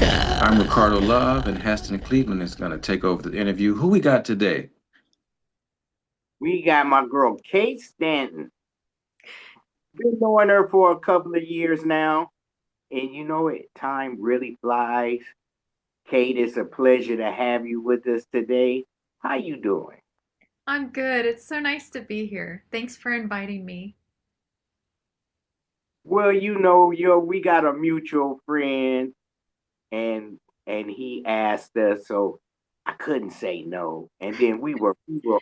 I'm Ricardo Love, and Heston Cleveland is going to take over the interview. Who we got today? We got my girl Kate Stanton. Been knowing her for a couple of years now, and you know it. Time really flies. Kate, it's a pleasure to have you with us today. How you doing? I'm good. It's so nice to be here. Thanks for inviting me. Well, we got a mutual friend, and he asked us, so I couldn't say no. And then we were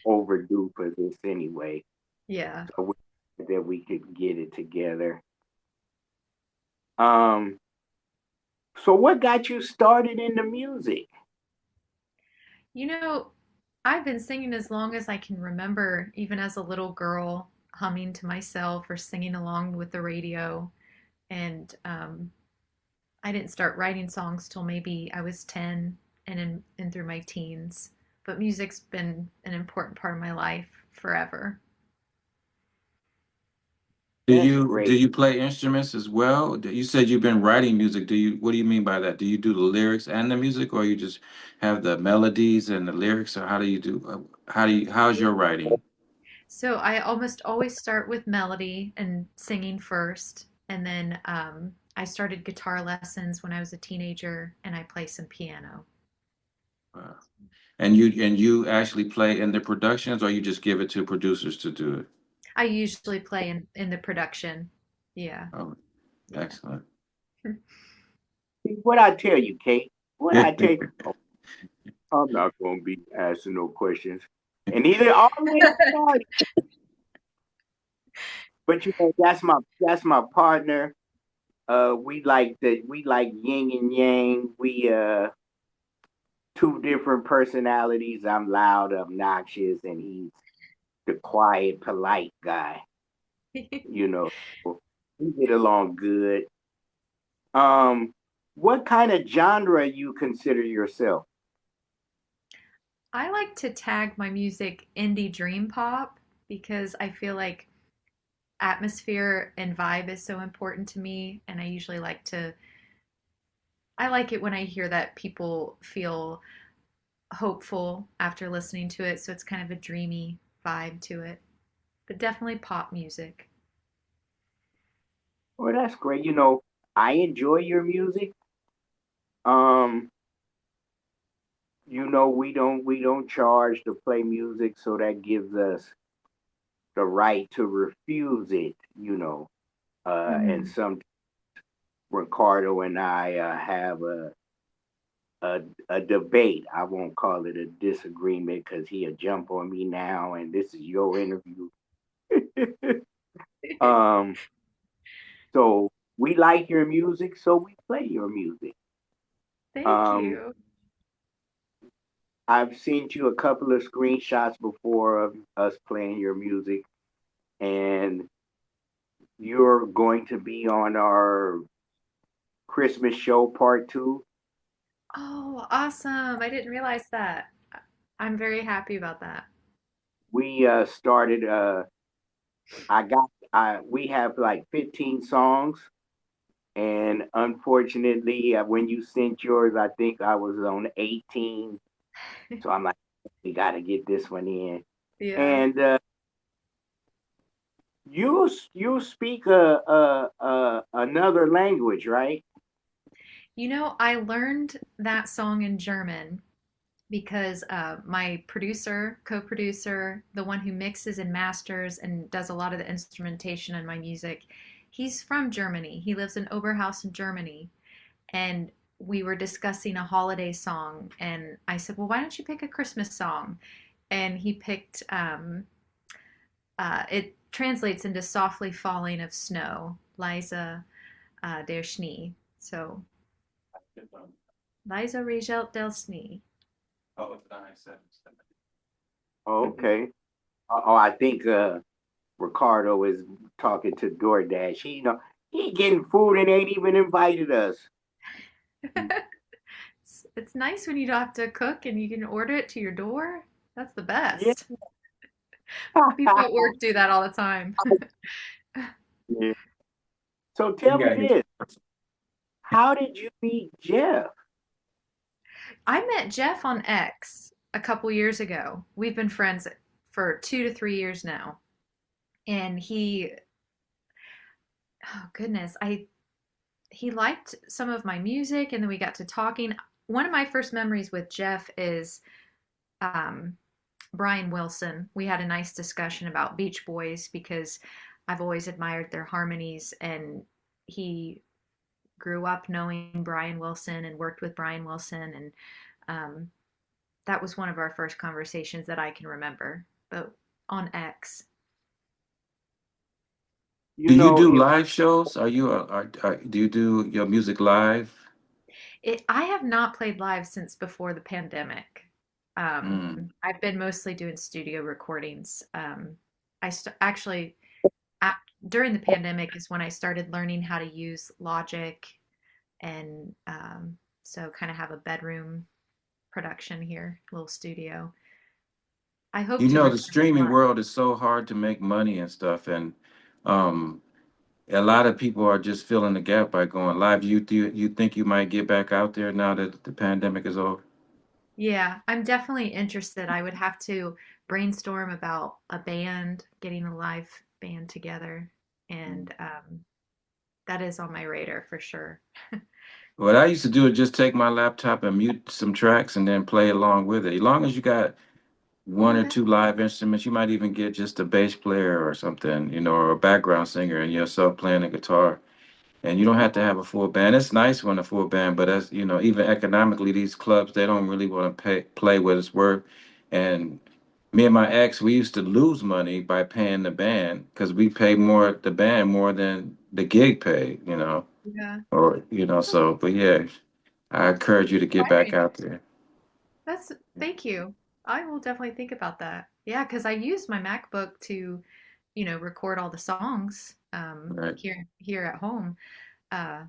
overdue for this anyway, Yeah. so that we could get it together. Um, so what got you started in the music? You know, I've been singing as long as I can remember, even as a little girl, humming to myself or singing along with the radio. And I didn't start writing songs till maybe I was 10 and through my teens. But music's been an important part of my life forever. Do That's you do great. you play instruments as well? You said you've been writing music. What do you mean by that? Do you do the lyrics and the music, or you just have the melodies and the lyrics, or how do you do? How's your writing? So I almost always start with melody and singing first, and then I started guitar lessons when I was a teenager, and I play some piano. Uh, and you actually play in the productions, or you just give it to producers to do it? I usually play in the production. Yeah, Oh, yeah. excellent. What I tell you, Kate? What I tell you? Oh, I'm not gonna be asking no questions. And either already started. But that's my partner. We like yin and yang. We two different personalities. I'm loud, obnoxious, and he's the quiet, polite guy. You know, we get along good. Um, what kind of genre you consider yourself? I like to tag my music indie dream pop because I feel like atmosphere and vibe is so important to me, and I usually I like it when I hear that people feel hopeful after listening to it, so it's kind of a dreamy vibe to it. But definitely pop music. Well, that's great. I enjoy your music. Um, we don't charge to play music, so that gives us the right to refuse it. And Mhm. some Ricardo and I have a a debate. I won't call it a disagreement because he'll jump on me now, and this is your interview. um, so we like your music, so we play your music. Thank Um, you. I've seen you a couple of screenshots before of us playing your music, and you're going to be on our Christmas show part two. Oh, awesome. I didn't realize that. I'm very happy about that. We started. We have like 15 songs, and unfortunately, when you sent yours, I think I was on 18. So I'm like, we got to get this one in. Yeah. And you speak another language, right? I learned that song in German because my producer, co-producer, the one who mixes and masters and does a lot of the instrumentation in my music, he's from Germany. He lives in Oberhausen, Germany, and we were discussing a holiday song, and I said, "Well, why don't you pick a Christmas song?" And he picked. It translates into "softly falling of snow," Liza der Schnee. So Liza regelt del Schnee. Oh, it's nice. Oh, okay. Oh, I think Ricardo is talking to DoorDash. He getting food and ain't even invited us. It's nice when you don't have to cook and you can order it to your door. That's the Yeah. best. People at work do that all the time. Yeah. So We tell me got his. this: how did you meet Jeff? I met Jeff on X a couple years ago. We've been friends for 2 to 3 years now. And oh goodness, he liked some of my music and then we got to talking. One of my first memories with Jeff is um, Brian Wilson. We had a nice discussion about Beach Boys because I've always admired their harmonies, and he grew up knowing Brian Wilson and worked with Brian Wilson, and um, that was one of our first conversations that I can remember. But on X, You Do you know, do if live shows? Do you do your music live? I have not played live since before the pandemic. Mm. I've been mostly doing studio recordings. Actually at, during the pandemic is when I started learning how to use Logic, and so kind of have a bedroom production here, little studio. I hope You to know, the return to streaming live. world is so hard to make money and stuff, and um, a lot of people are just filling the gap by going live. You think you might get back out there now that the pandemic is over? Yeah, I'm definitely interested. I would have to brainstorm about a band, getting a live band together, and that is on my radar for sure. What I used to do is just take my laptop and mute some tracks and then play along with it. As long as you got one Oh, or that's two live instruments, you might even get just a bass player or something, or a background singer and yourself playing the guitar. And you don't have to cool. have a full band. It's nice when a full band, but as even economically, these clubs they don't really want to play what it's worth. And me and my ex, we used to lose money by paying the band because we pay more the band more than the gig paid. Yeah, Or that's so. But yeah, I encourage you to get back inspiring. out there. That's Thank you. I will definitely think about that. Yeah, because I use my MacBook to, record all the songs Right. here at home. Uh,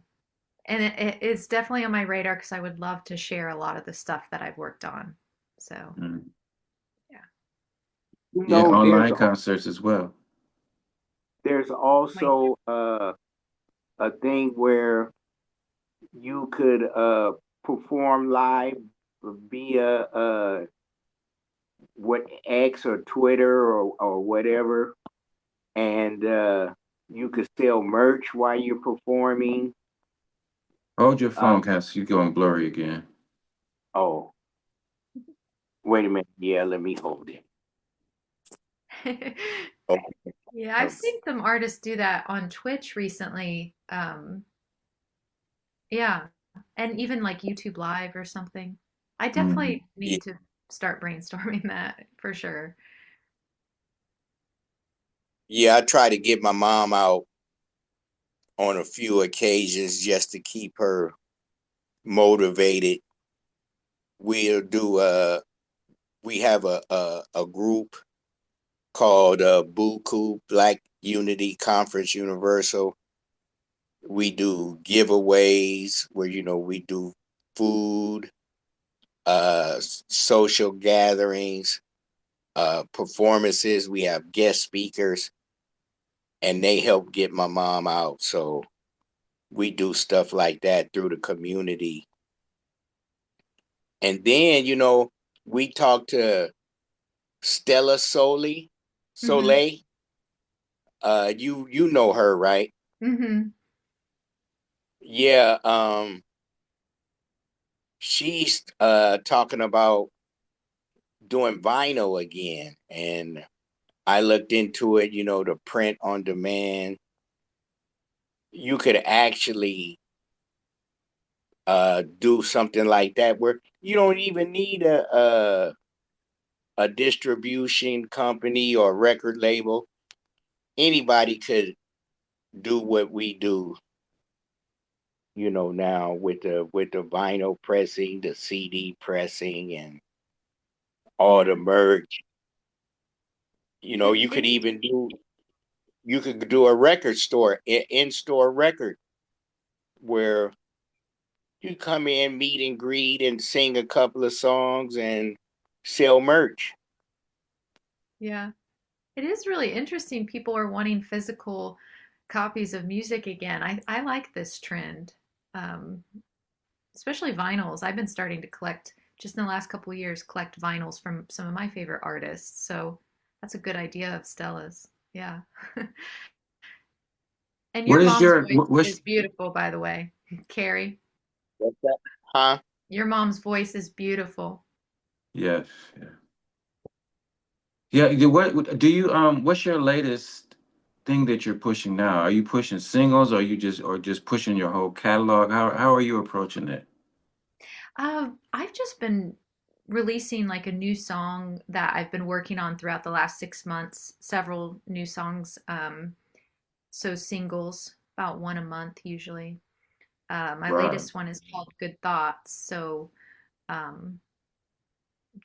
and it is definitely on my radar because I would love to share a lot of the stuff that I've worked on. So, Mm. yeah. you Yeah, know, online concerts as well. there's Like, also a thing where you could perform live via what X or Twitter or whatever, and you could sell merch while you're performing. Hold your Uh, phone, Cass. You're going blurry again. oh, wait a minute. Yeah, let me hold it. Okay. yeah, I've seen some artists do that on Twitch recently. Yeah, and even like YouTube Live or something. I Mm. definitely need to start brainstorming that for sure. Yeah, I try to get my mom out on a few occasions just to keep her motivated. We'll do we have a group called Buku Black Unity Conference Universal. We do giveaways where we do food, social gatherings, performances. We have guest speakers, and they help get my mom out. So we do stuff like that through the community. And then, we talked to Stella Hmm. Soleil. You know her, right? Hmm. Yeah, she's talking about doing vinyl again. And I looked into it, the print on demand. You could actually do something like that where you don't even need a distribution company or record label. Anybody could do what we do, now with the vinyl pressing, the CD pressing, and all Yeah. the merch. It, You it could is. even do a record store, in-store record, where you come in, meet and greet, and sing a couple of songs and sell merch. Yeah. It is really interesting. People are wanting physical copies of music again. I like this trend, um, especially vinyls. I've been starting to collect just in the last couple of years collect vinyls from some of my favorite artists. So that's a good idea of Stella's. Yeah. And What your is mom's your voice what's is beautiful, by the way, Carrie. What's that? Huh? Your mom's voice is beautiful. yes, yeah. Yeah, what do you what's your latest thing that you're pushing now? Are you pushing singles or you just pushing your whole catalog? How are you approaching it? I've just been releasing like a new song that I've been working on throughout the last 6 months, several new songs. So singles, about one a month usually. My Right. latest one is called Good Thoughts. So um,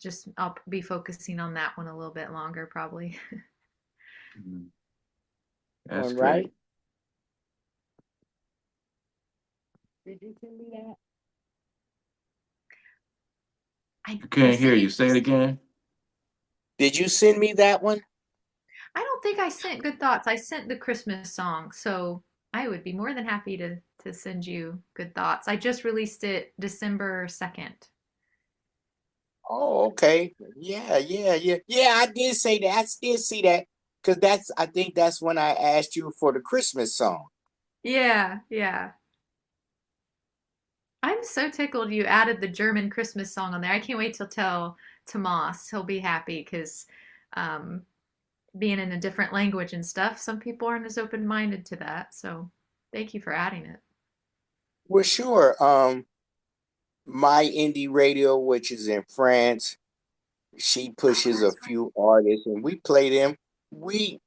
just I'll be focusing on that one a little bit longer, probably. Mhm. That's One right? great. Did you send me that? I I I can't hear sent you. you. Say it again. Did you send me that one? I don't think I sent Good Thoughts. I sent the Christmas song. So I would be more than happy to send you Good Thoughts. I just released it December 2nd. Oh, okay. Yeah, yeah, yeah. Yeah, I did say that. I did see that. Because I think that's when I asked you for the Christmas song. Yeah, yeah. I'm so tickled you added the German Christmas song on there. I can't wait to tell Tomas. He'll be happy because um, being in a different language and stuff, some people aren't as open-minded to that. So thank you for adding it. Well, sure. My indie radio, which is in France, she Oh, pushes a that's right. few artists and we play them. We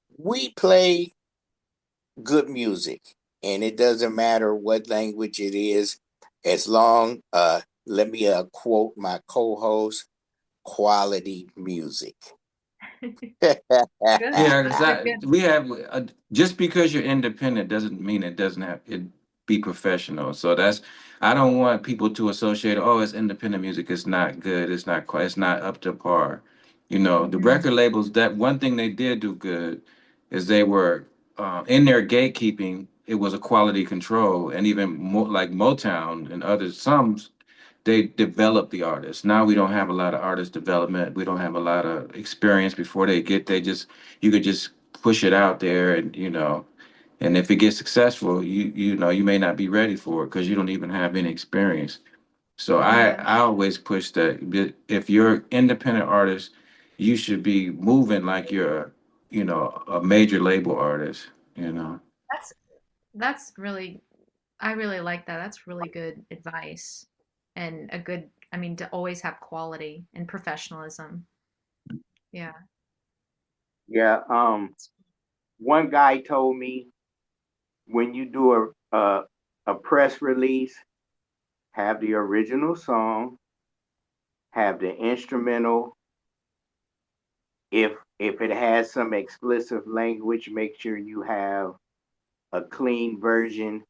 play good music, and it doesn't matter what language it is, as long let me quote my co-host, quality music. Good. Yeah, That's a exactly. good. We have just because you're independent doesn't mean it doesn't have it be professional. So that's I don't want people to associate, oh, it's independent music. It's not good. It's not quite. It's not up to par. You know, the Mhm. record labels. That one thing they did do good is they were in their gatekeeping. It was a quality control, and even more like Motown and others. Some they develop the artists. Now we don't have a lot of artist development. We don't have a lot of experience before they just you could just push it out there and and if it gets successful, you may not be ready for it because you don't even have any experience. So I Yeah, I always push that if you're independent artist, you should be moving like you're a major label artist, you know. that's that's really I really like that. That's really good advice and a good, I mean, to always have quality and professionalism. Yeah. Yeah, one guy told me when you do a press release, have the original song, have the instrumental. If it has some explicit language, make sure you have a clean version,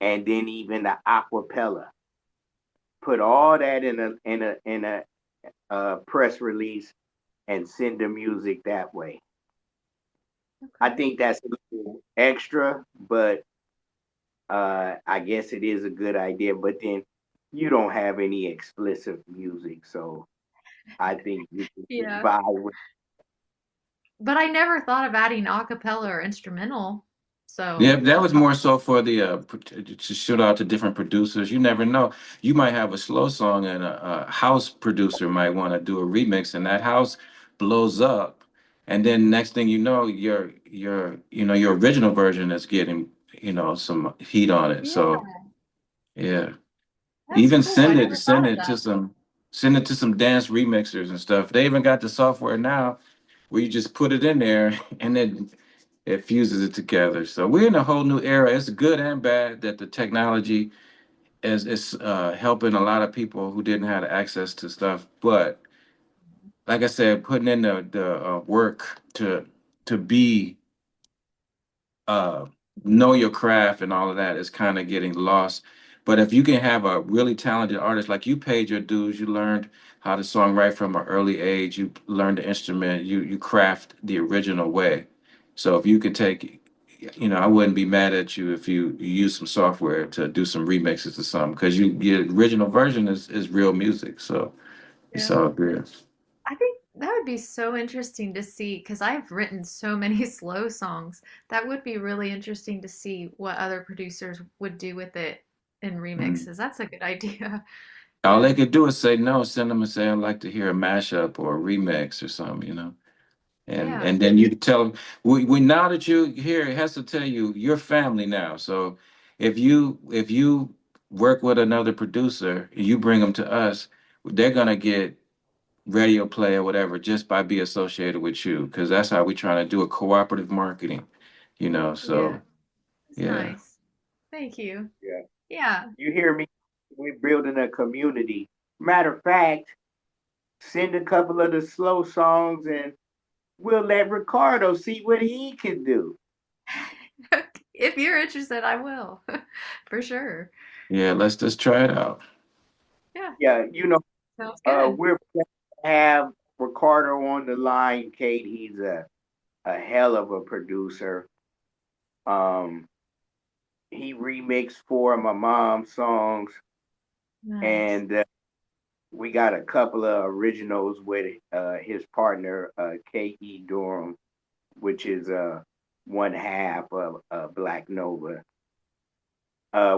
and then even the acapella. Put all that in a press release and send the music that way. I Okay. think that's a little extra, but I guess it is a good idea. But then you don't have any explicit music, so I think you can get Yeah. by with. But I never thought of adding a cappella or instrumental. Yeah, So that I'll was talk. more so for the to shoot out to different producers. You never know. You might have a slow song and a house producer might want to do a remix, and that house blows up, and then next thing you know, your original version is getting some heat on it. Yeah, So yeah, that's even cool. I send it never send thought of it to that. some dance remixers and stuff. They even got the software now where you just put it in there and then it fuses it together. So we're in a whole new era. It's good and bad that the technology is helping a lot of people who didn't have access to stuff. But like I said, putting in the work to be uh, know your craft and all of that is kind of getting lost. But if you can have a really talented artist, like you paid your dues, you learned how to songwrite from an early age, you learned the instrument, you craft the original way. So if you can take I wouldn't be mad at you if you use some software to do some remixes or something, because your original version is real music, so it's Yeah. all good. I think that would be so interesting to see because I've written so many slow songs. That would be really interesting to see what other producers would do with it in Mm. remixes. That's a good idea. All Yeah. they could do is say no, send them and say I'd like to hear a mashup or a remix or something. And Yeah. and then you tell them, we now that you're here, it has to tell you you're family now. So if you work with another producer and you bring them to us, they're gonna get radio play or whatever just by being associated with you, because that's how we trying to do a cooperative marketing. Yeah. So That's yeah. nice. Thank you. Yeah. Yeah. You hear me? We're building a community. Matter of fact, send a couple of the slow songs and we'll let Ricardo see what he can do. If you're interested, I will. For sure. Yeah, let's just try it out. Yeah. Yeah, Sounds good. we're going to have Ricardo on the line, Kate. He's a hell of a producer. Um, he remixed four of my mom's songs, Nice. and we got a couple of originals with his partner, K.E. Durham, which is one half of Black Nova.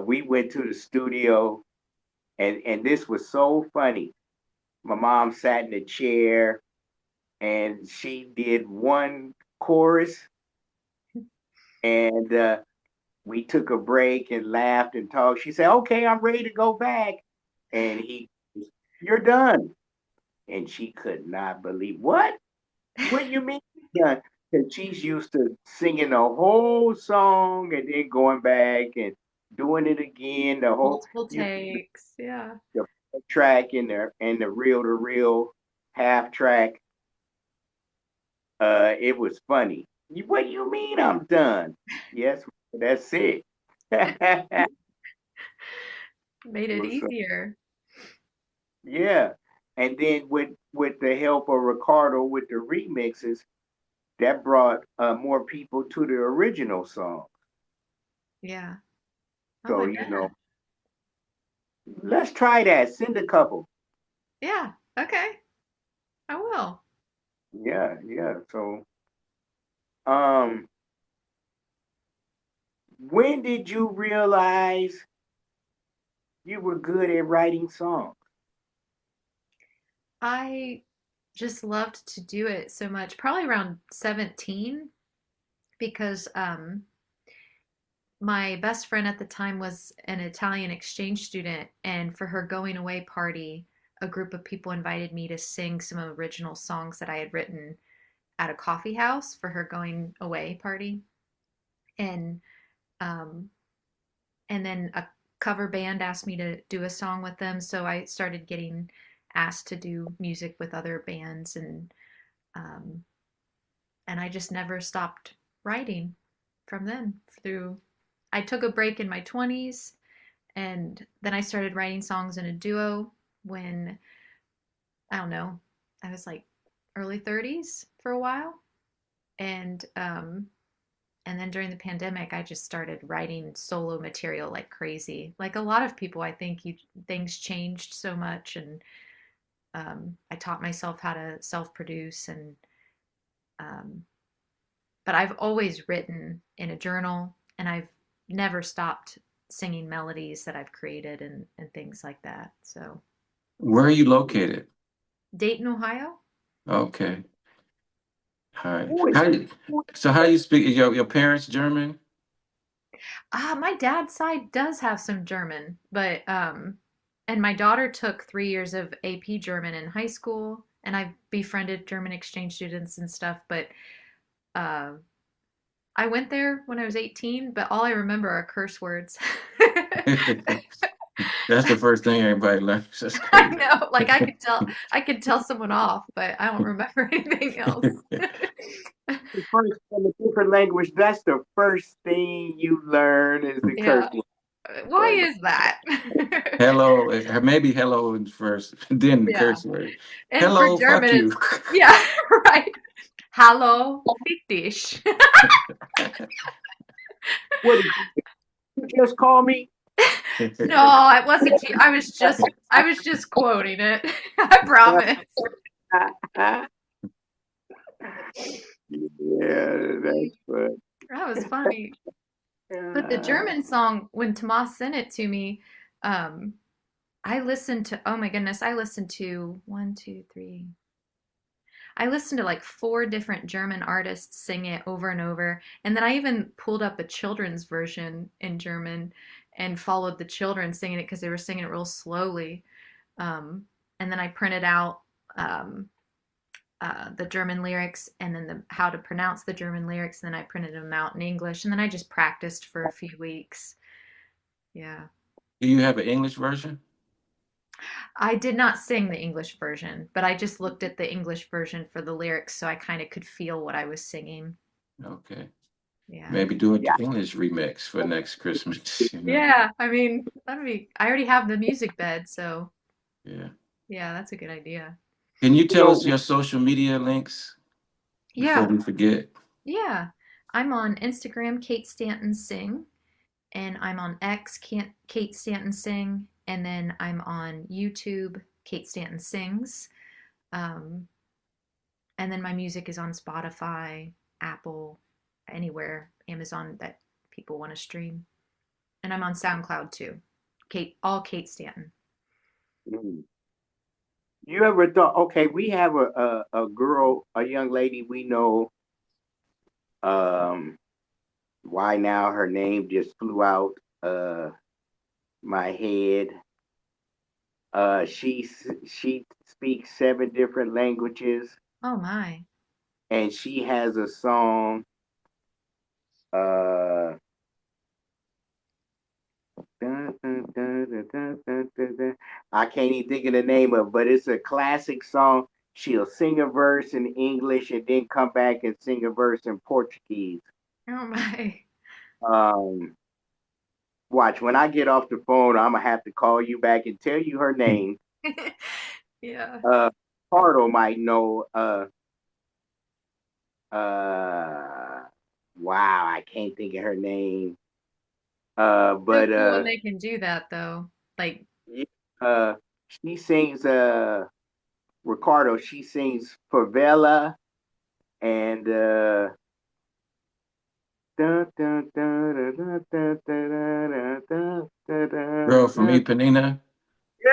We went to the studio, and this was so funny. My mom sat in a chair, and she did one chorus, and we took a break and laughed and talked. She said, "Okay, I'm ready to go back," and "You're done." And she could not believe, what? What you mean done? Because she's used to singing the whole song and then going back and doing it again. The whole Multiple you takes. Yeah. the track and the reel to reel half track. It was funny. What you mean I'm done? Yes, that's it. It Made it was easier. yeah. And then with the help of Ricardo with the remixes, that brought more people to the original song. Yeah. Oh, So I bet. let's try that. Send a couple. Yeah. Okay. I will. Yeah, yeah. So um, when did you realize you were good at writing songs? I just loved to do it so much, probably around 17, because my best friend at the time was an Italian exchange student, and for her going away party, a group of people invited me to sing some original songs that I had written at a coffee house for her going away party. And um, and then a cover band asked me to do a song with them, so I started getting asked to do music with other bands, um, and I just never stopped writing from then through. I took a break in my 20s, and then I started writing songs in a duo when, I don't know, I was like early 30s for a while, and then during the pandemic, I just started writing solo material like crazy. Like a lot of people, I think things changed so much, and I taught myself how to self-produce, and um, but I've always written in a journal, and I've never stopped singing melodies that I've created and things like that. So Where are you located? Dayton, Ohio. Okay. All right. Who is So how do you speak? Is your parents German? My dad's side does have some German, but and my daughter took 3 years of AP German in high school, and I've befriended German exchange students and stuff. But uh, I went there when I was 18, but all I remember are curse words. That's the first thing everybody learns. That's I crazy. know, like I could tell someone off, but I don't remember anything else. the first in a different language? That's the first thing you learn is the curse Yeah. Why word. is that? Hello, maybe hello is first, then the Yeah. curse word. And for Hello, fuck German, you. it's, yeah, right. Hallo, fick dich. What did you just call me? No, it wasn't you. I was just quoting it. I promise. Yeah, that's fun. That was funny. But the German song, when Tomas sent it to me, um, I listened to, oh my goodness, I listened to one, two, three. I listened to like four different German artists sing it over and over. And then I even pulled up a children's version in German and followed the children singing it because they were singing it real slowly. Um, and then I printed out um, the German lyrics and then how to pronounce the German lyrics. And then I printed them out in English. And then I just practiced for a few weeks. Yeah. Do you have an English version? I did not sing the English version, but I just looked at the English version for the lyrics so I kind of could feel what I was singing. Okay. Yeah. Maybe do an Yeah. English remix for next Christmas, you know. Yeah, I mean, I already have the music bed, so Yeah. yeah, that's a good idea. Can you You tell us know, your social media links before Yeah, we forget? yeah. I'm on Instagram, Kate Stanton Sing, and I'm on X, Kate Stanton Sing, and then I'm on YouTube, Kate Stanton Sings. Um, and then my music is on Spotify, Apple, anywhere, Amazon that people want to stream. And I'm on SoundCloud too. All Kate Stanton. mm, you ever thought, okay, we have a girl, a young lady we know, um, why now her name just flew out my head. She speaks seven different languages, Oh my. and she has a song. Uh, dun, dun, dun, dun, dun, dun, dun, dun. I can't even think of the name of it, but it's a classic song. She'll sing a verse in English and then come back and sing a verse in Portuguese. Oh my. Um, Watch, when I get off the phone, I'm gonna have to call you back and tell you her name. Yeah. Uh, Pardo might know. Uh, wow, I can't think of her name. So But cool when they can do that though. Like, yeah, she sings. Ricardo. She sings Favela and dun, dun, dun, dun, dun, dun, dun, dun, dun, Girl dun, from dun. Ipanema. Yeah.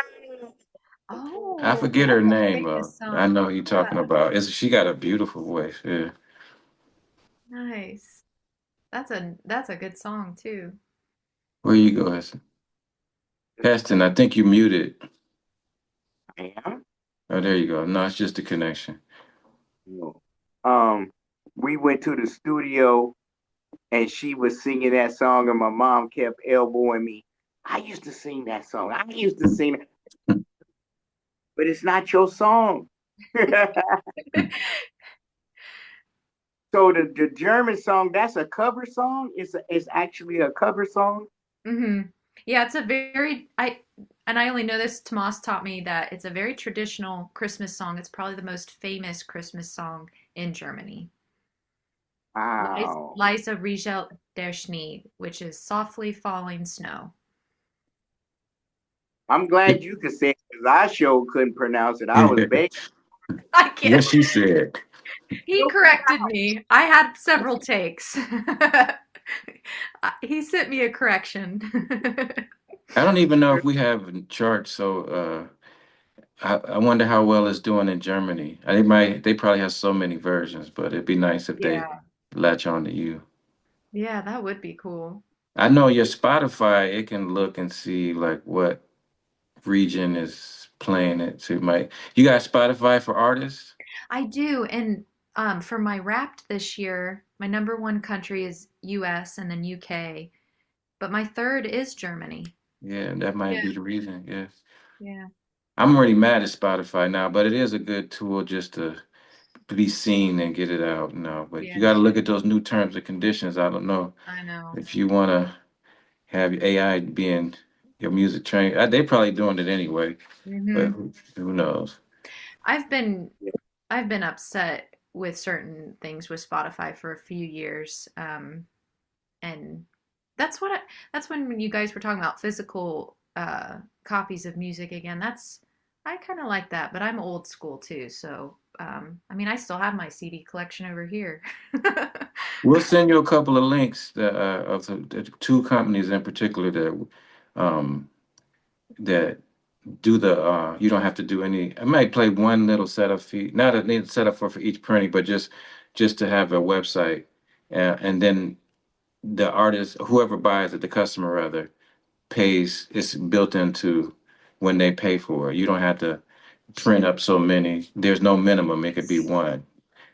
I oh, forget her that's a name. famous I song. know who you're talking Yeah. about. She got a beautiful voice. Yeah. Nice. That's a good song too. Where you go, Heston, I think you muted. I am. Oh, there you go. No, it's just a connection. No. Um, we went to the studio and she was singing that song, and my mom kept elbowing me. I used to sing that song. I used to sing it, but it's not your song. So the German song, that's a cover song. It's actually a cover song. hmm Yeah, it's a very I and I only know this, Tomas taught me that it's a very traditional Christmas song. It's probably the most famous Christmas song in Germany. Wow. Leise Rieselt der Schnee, which is softly falling snow. I'm glad you could say it because I sure couldn't pronounce it. I was begging. I What can't. she said. He corrected me. I had several takes. He sent me a correction. I don't even know if we have charts, so I wonder how well it's doing in Germany. They probably have so many versions, but it'd be nice if they Yeah. latch on to you. Yeah, that would be cool. I know your Spotify, it can look and see like what region is playing it. So you got Spotify for artists? I do. And for my Wrapped this year, my number one country is US and then UK, but my third is Germany. Yeah, that might Yeah. be the reason. Yes. Yeah. I'm already mad at Spotify now, but it is a good tool just to be seen and get it out now. But you Yeah. got to look at those new terms and conditions. I don't know I know. if you want to have AI being your music train. They probably doing it anyway, but hmm who knows? I've been I've been upset with certain things with Spotify for a few years. and that's what that's when you guys were talking about physical copies of music again. That's I kind of like that, but I'm old school too. So I mean, I still have my CD collection over here. We'll send you a couple of links that, of the two companies in particular um, that do the. You don't have to do any. I might play one little setup fee, not a need setup for each printing, but just to have a website, and then the artist, whoever buys it, the customer rather, pays. It's built into when they pay for it. You don't have to print up so many. There's no minimum. It could be one,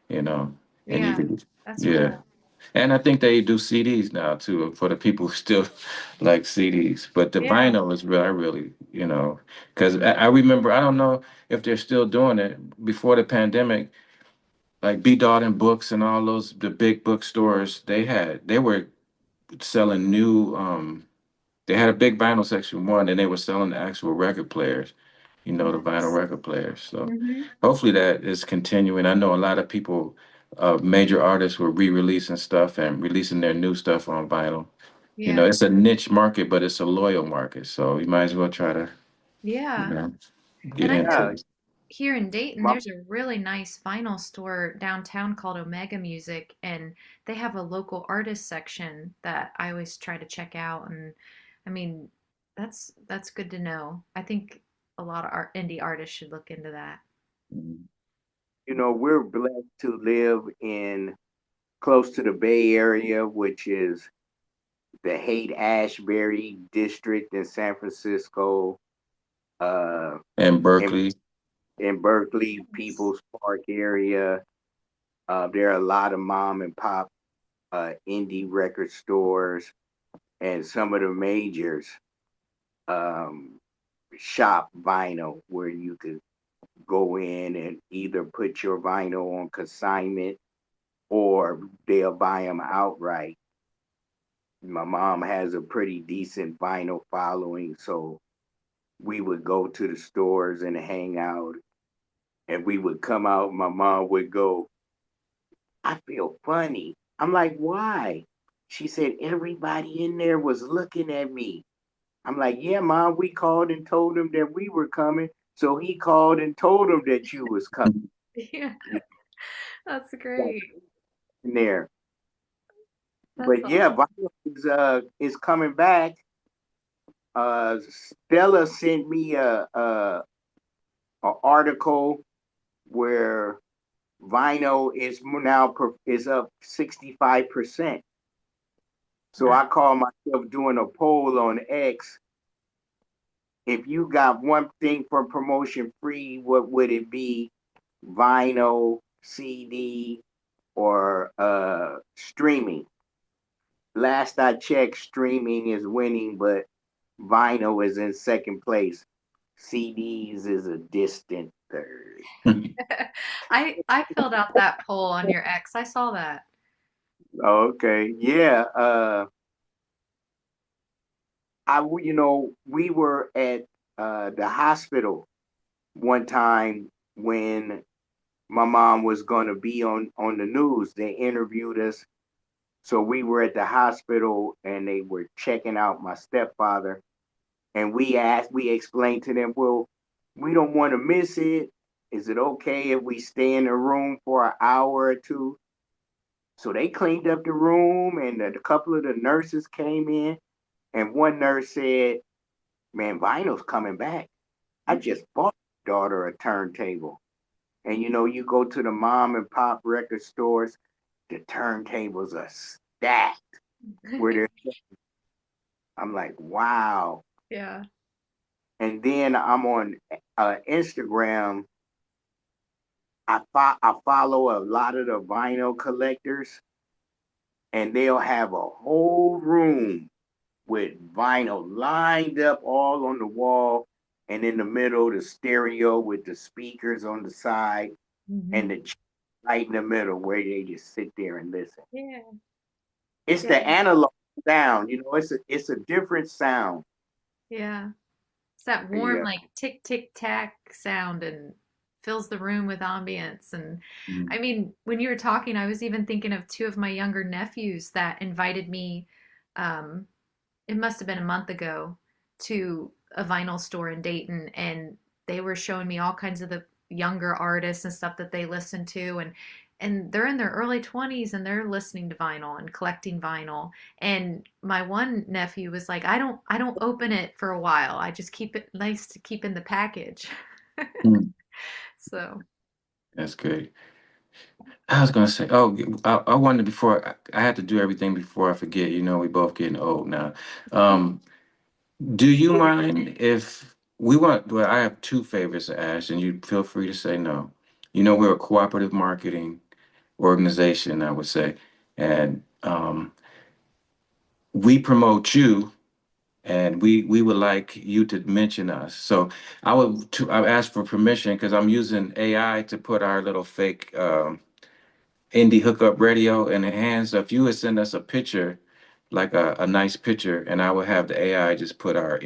you know, and you Yeah, could, that's yeah. cool. And I think they do CDs now too for the people who still like CDs. But the Yeah, vinyl is really, I really, because I remember, I don't know if they're still doing it before the pandemic, like B. Dalton Books and all those, the big bookstores, they were selling new, they had a big vinyl section one and they were selling the actual record players, the vinyl nice. record players. So Hmm. hopefully that is continuing. I know a lot of people, major artists were re-releasing stuff and releasing their new stuff on vinyl. Yeah, It's a niche market, but it's a loyal market. So you might as well try to, you yeah. know, get And I know into Yeah, it. here in Dayton, my there's a really nice vinyl store downtown called Omega Music, and they have a local artist section that I always try to check out. And I mean, that's good to know. I think a lot of indie artists should look into that. we're blessed to live in close to the Bay Area, which is the Haight Ashbury district in San Francisco, uh, And in Berkeley Berkeley, Nice. People's Park area. There are a lot of mom and pop indie record stores, and some of the majors um, shop vinyl where you could go in and either put your vinyl on consignment or they'll buy them outright. My mom has a pretty decent vinyl following, so we would go to the stores and hang out, and we would come out. My mom would go, I feel funny. I'm like, why? She said, everybody in there was looking at me. I'm like, yeah, mom, we called and told him that we were coming. So he called and told him that you was coming. Yeah, You that's got great. in there. That's But yeah, awesome. vinyl is coming back. Stella sent me a article where vinyl is now is up 65%. So Nice. I call myself doing a poll on X. If you got one thing for promotion free, what would it be? Vinyl, CD, or streaming? Last I checked, streaming is winning, but vinyl is in second place. CDs is a distant third. I filled out that poll on your ex. I saw that. Okay, yeah. We were at the hospital one time when my mom was going to be on the news. They interviewed us, so we were at the hospital and they were checking out my stepfather, and we explained to them, well, we don't want to miss it. Is it okay if we stay in the room for an hour or two? So they cleaned up the room, and a couple of the nurses came in, and one nurse said, man, vinyl's coming back. I just bought my daughter a turntable. And you go to the mom and pop record stores, the turntables are stacked. Where I'm like, wow. Yeah. And then I'm on Instagram. I follow a lot of the vinyl collectors, and they'll have a whole room with vinyl lined up all on the wall, and in the middle, the stereo with the speakers on the side, Hmm. and the right in the middle where they just sit there and listen. Yeah. It's Yeah. the analog sound, it's a different sound. Yeah. It's that warm, Yeah, like tick tick tack sound and fills the room with ambience. And Mm. I mean, when you were talking, I was even thinking of two of my younger nephews that invited me, um, it must have been a month ago, to a vinyl store in Dayton, and they were showing me all kinds of the younger artists and stuff that they listen to, and they're in their early 20s and they're listening to vinyl and collecting vinyl. And my one nephew was like, I don't open it for a while. I just keep it nice to keep in the package. Mm. So, That's great. I was gonna say, oh, I wanted before I had to do everything before I forget. You know, we both getting old now. Um, do you mind if we want? Well, I have two favors to ask, and you feel free to say no. You know, we're a cooperative marketing organization, I would say, and we promote you, and we would like you to mention us. So I asked for permission because I'm using AI to put our little fake Indy Hookup radio in the hands. So if you would send us a picture, like a nice picture, and I would have the AI just put our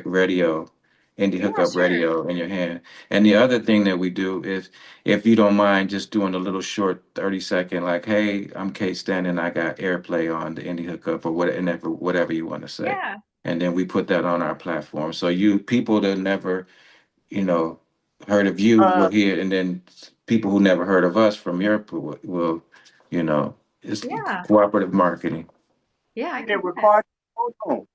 radio, Indy yeah, Hookup sure. radio in your hand. And the other thing that we do is, if you don't mind, just doing a little short 30-second, like, "Hey, I'm Kate Stanton. I got airplay on the Indy Hookup," or whatever you want to say. Yeah. And then we put that on our platform. So you people that never you know, heard of you will Uh, hear, and then people who never heard of us from your you know, it's Yeah. cooperative marketing. Yeah, I in can the do that. record. Hold on.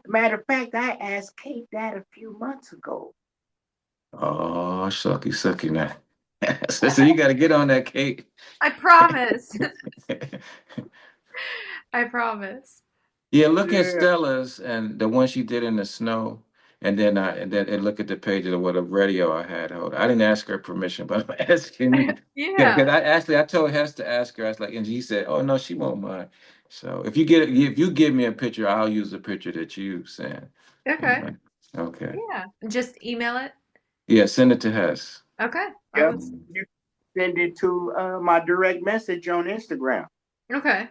Matter of fact, I asked Kate that a few months ago. Oh, sucky now. So you got to get on that, Kate. I promise. I promise. Yeah, look at Yeah. Stella's and the one she did in the snow, and look at the page of what a radio I had. Hold, I didn't ask her permission, but I'm asking you. Yeah, because Yeah. I told Hess to ask her. I was like, and she said, "Oh no, she won't mind." So if you give me a picture, I'll use the picture that you sent. Okay. Anyway, okay, Yeah. Just email it. yeah, send it to Hess. Okay. I Yep. would. You send it to my direct message on Instagram. Okay.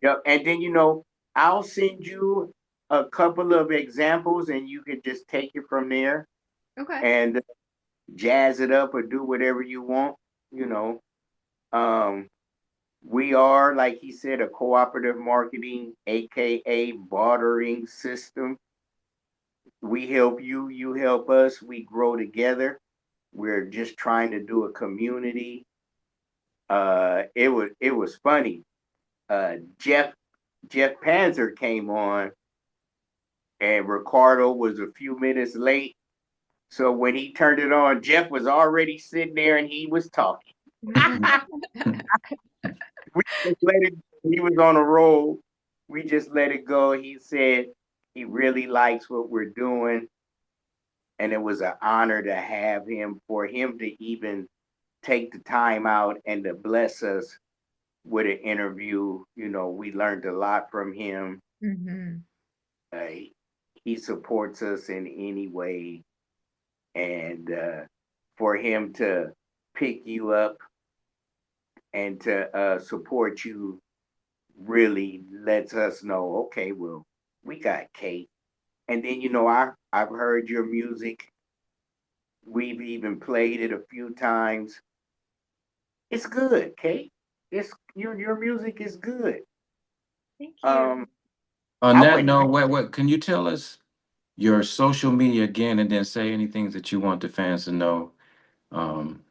Yep. And then I'll send you a couple of examples, and you can just take it from there Okay. and jazz it up or do whatever you want. You know. Um, we are, like he said, a cooperative marketing, aka bartering system. We help you, you help us, we grow together. We're just trying to do a community. It was funny. Jeff Panzer came on, and Ricardo was a few minutes late. So when he turned it on, Jeff was already sitting there and he was talking. We just let it. He was on a roll. We just let it go. He said he really likes what we're doing, and it was an honor to have him. For him to even take the time out and to bless us with an interview. We learned a lot from him. Hmm. Uh, he supports us in any way, and for him to pick you up and to support you really lets us know, okay, well, we got Kate. And then I've heard your music. We've even played it a few times. It's good, Kate. Your music is good. Thank you. Um, On I that wouldn't note, even. what can you tell us your social media again, and then say anything that you want the fans to know? Um,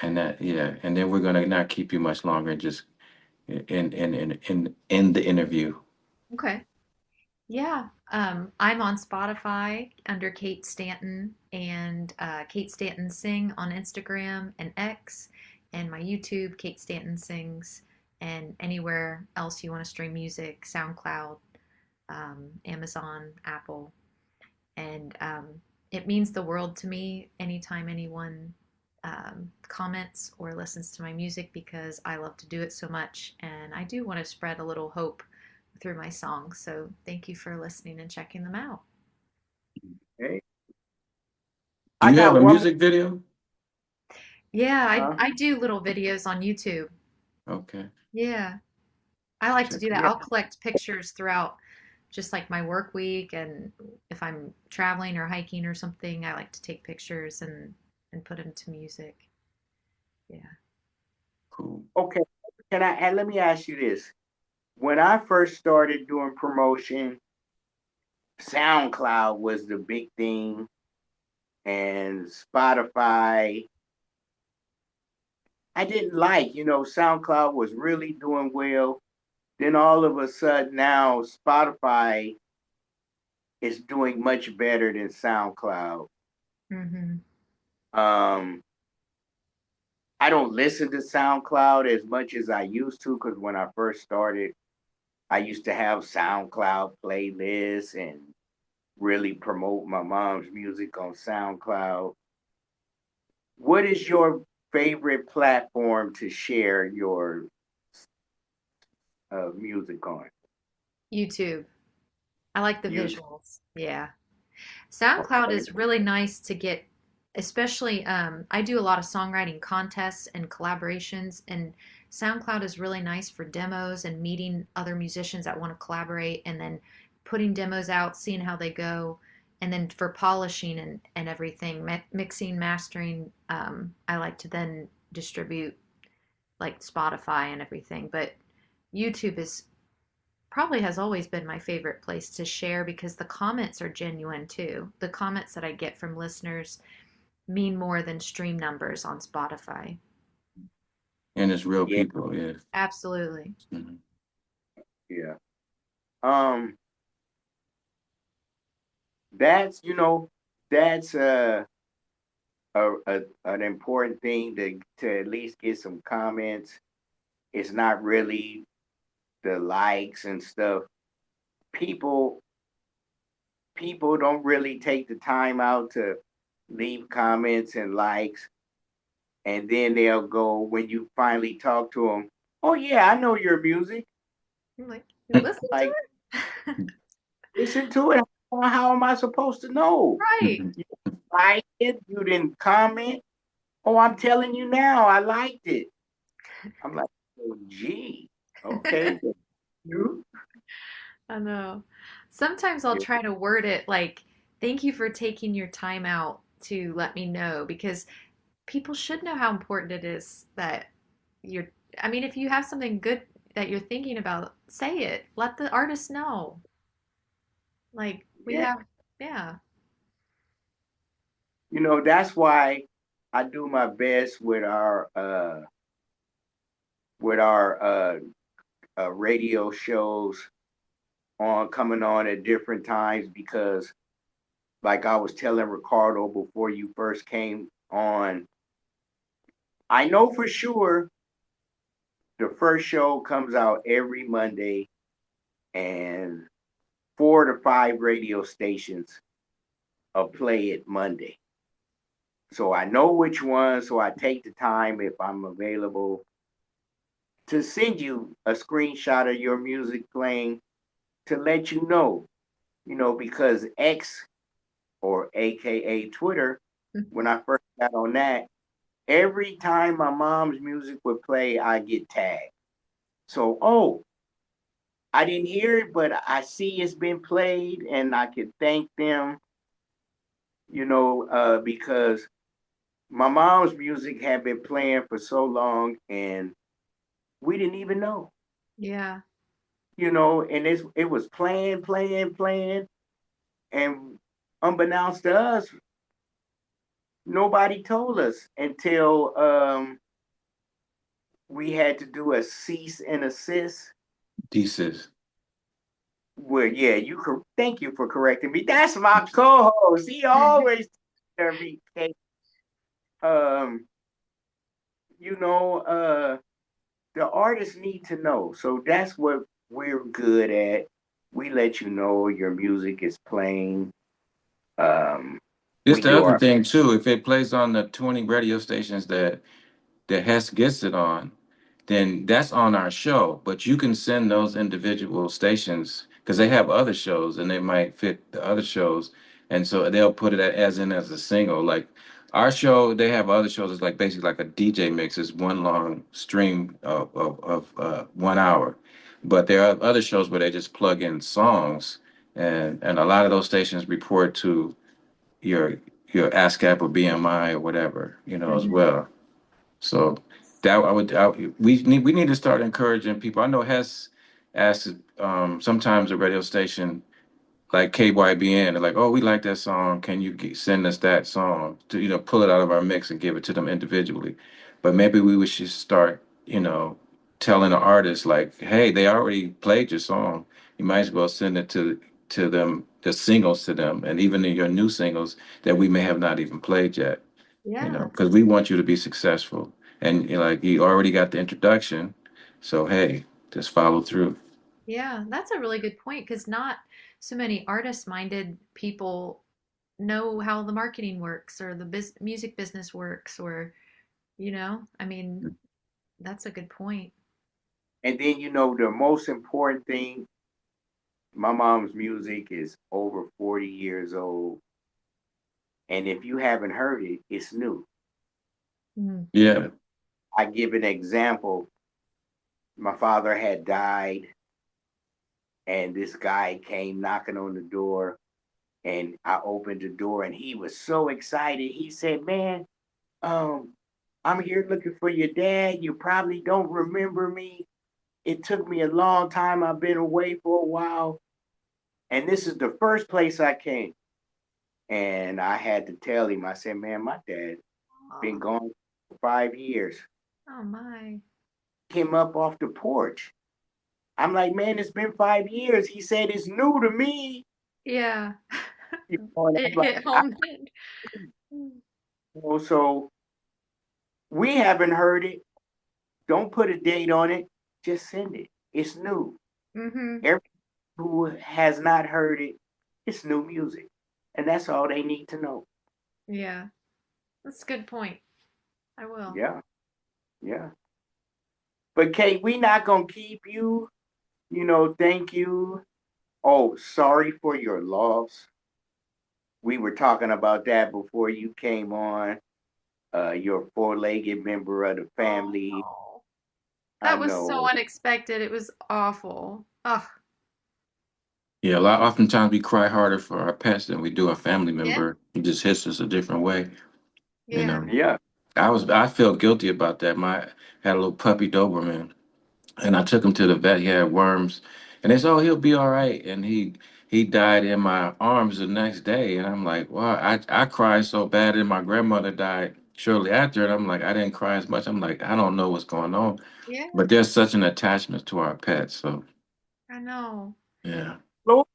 and that, yeah, and then we're gonna not keep you much longer. And just in the interview. Okay. Yeah. I'm on Spotify under Kate Stanton and Kate Stanton Sing on Instagram and X, and my YouTube, Kate Stanton Sings, and anywhere else you want to stream music, SoundCloud, Amazon, Apple. And it means the world to me anytime anyone comments or listens to my music, because I love to do it so much, and I do want to spread a little hope through my songs. So thank you for listening and checking them out. Hey, Do I you have got a one more. music video? Yeah, Huh? I do little videos on YouTube. Okay. Yeah, I like to Check do it that. Yeah, I'll collect pictures throughout just like my work week, and if I'm traveling or hiking or something, I like to take pictures and put them to music. Yeah. Cool. Okay, and let me ask you this. When I first started doing promotion, SoundCloud was the big thing, and Spotify. I didn't like, SoundCloud was really doing well. Then all of a sudden now Spotify is doing much better than SoundCloud. Mm-hmm. Um, I don't listen to SoundCloud as much as I used to because when I first started, I used to have SoundCloud playlists and really promote my mom's music on SoundCloud. What is your favorite platform to share your music on? YouTube. I like the YouTube. visuals. Yeah. SoundCloud Okay. is really nice to get, especially I do a lot of songwriting contests and collaborations, and SoundCloud is really nice for demos and meeting other musicians that want to collaborate, and then putting demos out, seeing how they go, and then for polishing and everything, mixing, mastering. I like to then distribute like Spotify and everything, but YouTube is probably has always been my favorite place to share because the comments are genuine too. The comments that I get from listeners mean more than stream numbers on Spotify. And it's real Yeah, people, yeah. Absolutely. Mhm. yeah. Um, that's that's an important thing to at least get some comments. It's not really the likes and stuff. People people don't really take the time out to leave comments and likes, and then they'll go when you finally talk to them. Oh yeah, I know your music. I'm like, you listen Like to it? listen to it. How am I supposed to know? Right. You like it? You didn't comment. Oh, I'm telling you now, I liked it. I'm like, oh, gee, okay. You? I know. Sometimes I'll Yeah, try to word it like, thank you for taking your time out to let me know because people should know how important it is that you're, I mean, if you have something good that you're thinking about, say it. Let the artist know. Like we yeah. have, yeah. That's why I do my best with our radio shows on coming on at different times because, like I was telling Ricardo before you first came on, I know for sure the first show comes out every Monday, and 4 to 5 radio stations play it Monday. So I know which one. So I take the time if I'm available to send you a screenshot of your music playing to let because X or AKA Twitter, when I first got on that, every time my mom's music would play, I get tagged. So, oh, I didn't hear it, but I see it's been played, and I can thank them, because my mom's music had been playing for so long, and we didn't even know, Yeah. and it was playing, playing, playing, and unbeknownst to us, nobody told us until we had to do a cease and assist. Thesis. Well, yeah, thank you for correcting me. That's my co-host. He always me. Um, you know, the artists need to know. So that's what we're good at. We let you know your music is playing. Um, This we the do other our thing too. If it plays on the 20 radio stations that Hess gets it on, then that's on our show. But you can send those individual stations because they have other shows and they might fit the other shows, and so they'll put it as a single. Like our show, they have other shows. It's like basically like a DJ mix. It's one long stream of 1 hour. But there are other shows where they just plug in songs and a lot of those stations report to your your ASCAP or BMI or whatever, as Hmm. well. So that we need to start encouraging people. I know Hess asks sometimes a radio station like KYBN, they're like, oh, we like that song. Can you send us that song to, pull it out of our mix and give it to them individually? But maybe should start, telling the artist like, hey, they already played your song. You might as well send it to them, the singles to them, and even your new singles that we may have not even played yet. Yeah. Because we want you to be successful, and like you already got the introduction, so hey, just follow through. Yeah, that's a really good point because not so many artist-minded people know how the marketing works or the music business works, or, I mean, that's a good point. And then the most important thing, my mom's music is over 40 years old. And if you haven't heard it, it's new. Mm. Yeah. I give an example. My father had died, and this guy came knocking on the door, and I opened the door, and he was so excited. He said, "Man, um, I'm here looking for your dad. You probably don't remember me. It took me a long time. I've been away for a while, and this is the first place I came." And I had to tell him, I said, "Man, my dad been Aw. gone for 5 years." Oh my. Came up off the porch. I'm like, "Man, it's been 5 years." He said, "It's new to me." Yeah. And I'm It like, hit home then. Mm. So we haven't heard it. Don't put a date on it. Just send it. It's new. Mm-hmm. Everyone who has not heard it, it's new music. And that's all they need to know. Yeah, that's a good point. I will. Yeah, yeah. But Kate, we not gonna keep you. Thank you. Oh, sorry for your loss. We were talking about that before you came on. Your four-legged member of the Oh family. no. I That was so know. unexpected. It was awful. Ugh. Yeah, a lot. Oftentimes we cry harder for our pets than we do a family Yeah. member. It just hits us a different way. You Yeah. know, Yeah. I felt guilty about that. Had a little puppy Doberman, and I took him to the vet. He had worms, and they said, "Oh, he'll be all right." And he died in my arms the next day, and I'm like, "Wow!" I cried so bad, and my grandmother died shortly after, and I'm like, I didn't cry as much. I'm like, I don't know what's going on, Yeah. but there's such an attachment to our pets. So I know. yeah. Lord,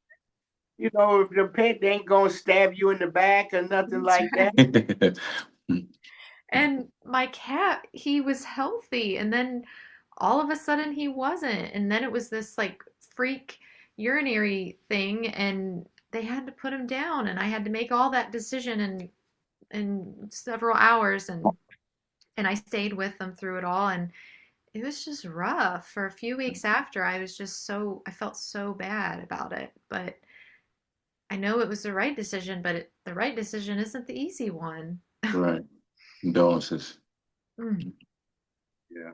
if the pet ain't gonna stab you in the back or nothing That's like that. right. And my cat, he was healthy, and then all of a sudden he wasn't. And then it was this like freak urinary thing, and they had to put him down, and I had to make all that decision in several hours, and I stayed with them through it all, and it was just rough. For a few weeks after, I felt so bad about it. But I know it was the right decision, but the right decision isn't the easy one. Right. Condolences. Mm. Yeah.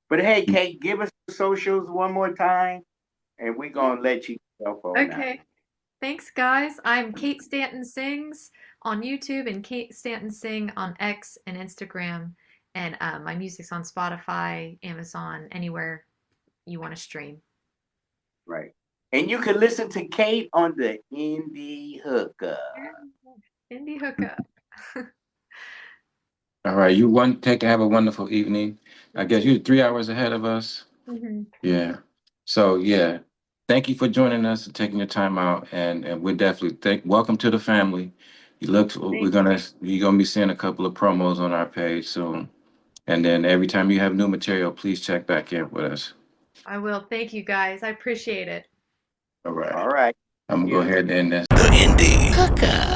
But hey, Kate, give us the socials one more time, and we're gonna let you go on out. Okay. Thanks, guys. I'm Kate Stanton Sings on YouTube and Kate Stanton Sing on X and Instagram. And my music's on Spotify, Amazon, anywhere you want to stream. Right. And you can listen to Kate on the Indy Hookup. Indy Hookup. All right. Have a wonderful evening. I You guess too. you're 3 hours ahead of us. Hmm. Yeah. So yeah, thank you for joining us and taking your time out, and we're definitely welcome to the family. Thank You're gonna be seeing a couple of promos on our page soon, and then every time you have new material, please check back in with us. I will. Thank you, guys. I appreciate it. All All right. right. I'm gonna go You. ahead and end this. The Indie Hookup.